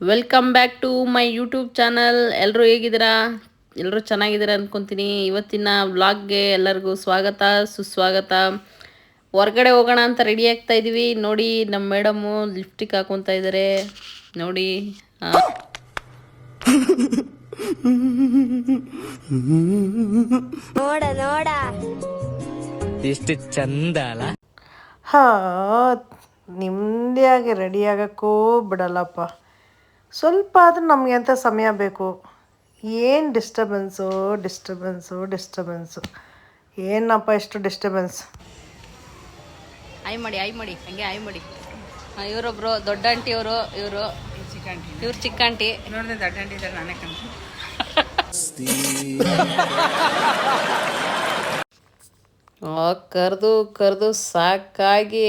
Welcome back to my YouTube channel. ಎಲ್ಲರೂ ಹೇಗಿದ್ದೀರಾ? ಎಲ್ಲರೂ ಚೆನ್ನಾಗಿದ್ದೀರಾ ಅಂದ್ಕೊತೀನಿ. ಇವತ್ತಿನ ವ್ಲಾಗ್ಗೆ ಎಲ್ಲರಿಗೂ ಸ್ವಾಗತ ಸುಸ್ವಾಗತ. ಹೊರ್ಗಡೆ ಹೋಗೋಣ ಅಂತ ರೆಡಿ ಆಗ್ತಾ ಇದ್ದೀವಿ. ನೋಡಿ ನಮ್ಮ ಮೇಡಮು ಲಿಪ್ಸ್ಟಿಕ್ ಹಾಕೊತಾ ಇದ್ದಾರೆ ನೋಡಿ. ನೋಡ ನೋಡ ಎಷ್ಟು ಚಂದ ಅಲ್ಲ. ಹಾ, ನಿಮ್ಮದೇ ರೆಡಿ ಆಗೋಕ್ಕೂ ಬಿಡಲ್ಲಪ್ಪ. ಸ್ವಲ್ಪ ಆದರೂ ನಮಗೆ ಅಂತ ಸಮಯ ಬೇಕು. ಏನು ಡಿಸ್ಟರ್ಬೆನ್ಸು. ಏನಪ್ಪ ಎಷ್ಟು ಡಿಸ್ಟರ್ಬೆನ್ಸ್. ಆಯ್ ಮಾಡಿ ಹಂಗೆ ಆಯ್ ಮಾಡಿ. ಇವರೊಬ್ರು ದೊಡ್ಡ ಆಂಟಿ, ಇವರು ಚಿಕ್ಕ ಆಂಟಿ. ನೋಡಿದ್ರೆ ದೊಡ್ಡ ಆಂಟಿ ಇದ್ದಾರೆ, ನಾನೇ ಕಂಡು ಕರೆದು ಸಾಕಾಗಿ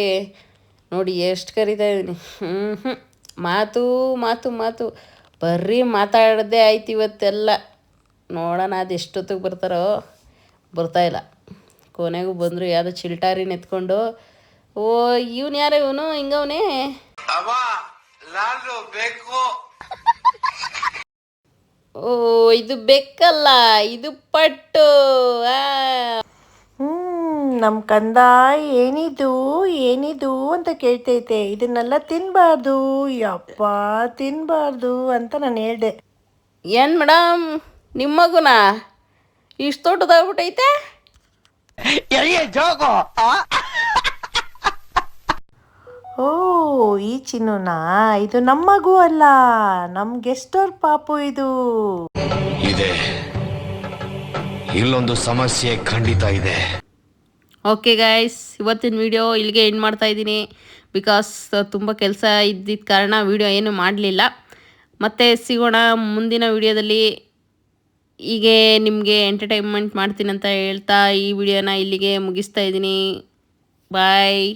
ನೋಡಿ ಎಷ್ಟು ಕರಿತಾ ಇದ್ದೀನಿ. ಮಾತು ಬರ್ರಿ ಮಾತಾಡೋದೇ ಆಯ್ತು ಇವತ್ತೆಲ್ಲ. ನೋಡೋಣ ಅದು ಎಷ್ಟೊತ್ತಿಗೆ ಬರ್ತಾರೋ. ಬರ್ತಾಯಿಲ್ಲ. ಕೊನೆಗೂ ಬಂದರು ಯಾವುದೋ ಚಿಲ್ಟಾರಿನ ಎತ್ಕೊಂಡು. ಓ ಇವನು ಯಾರು, ಇವನು ಹಿಂಗವನೇ. ಓ ಇದು ಬೆಕ್ಕಲ್ಲ, ಇದು ಪಟ್ಟು. ನಮ್ಮ ಕಂದ ಏನಿದು ಅಂತ ಕೇಳ್ತೈತೆ. ಇದನ್ನೆಲ್ಲ ತಿನ್ನಬಾರ್ದು, ಯಪ್ಪ ತಿನ್ನಬಾರ್ದು ಅಂತ ನಾನು ಹೇಳ್ದೆ. ಏನು ಮೇಡಮ್, ನಿಮ್ಮ ಮಗುನ ಇಷ್ಟು ದೊಡ್ಡದಾಗ್ಬಿಟ್ಟೈತೆ? ಓ ಈ ಚಿನ್ನುನಾ? ಇದು ನಮ್ಮ ಮಗು ಅಲ್ಲ, ನಮ್ಮ ಗೆಸ್ಟೋರ್ ಪಾಪು ಇದು. ಇದೆ, ಇಲ್ಲೊಂದು ಸಮಸ್ಯೆ ಖಂಡಿತ ಇದೆ. ಓಕೆ ಗಾಯ್ಸ್, ಇವತ್ತಿನ ವಿಡಿಯೋ ಇಲ್ಲಿಗೆ ಎಂಡ್ ಮಾಡ್ತಾ ಇದ್ದೀನಿ. ಬಿಕಾಸ್ ತುಂಬ ಕೆಲಸ ಇದ್ದಿದ್ದ ಕಾರಣ ವಿಡಿಯೋ ಏನು ಮಾಡಲಿಲ್ಲ. ಮತ್ತೆ ಸಿಗೋಣ ಮುಂದಿನ ವಿಡಿಯೋದಲ್ಲಿ. ಹೀಗೆ ನಿಮಗೆ ಎಂಟರ್ಟೈನ್ಮೆಂಟ್ ಮಾಡ್ತೀನಿ ಅಂತ ಹೇಳ್ತಾ ಈ ವಿಡಿಯೋನ ಇಲ್ಲಿಗೆ ಮುಗಿಸ್ತಾ ಇದ್ದೀನಿ. ಬಾಯ್.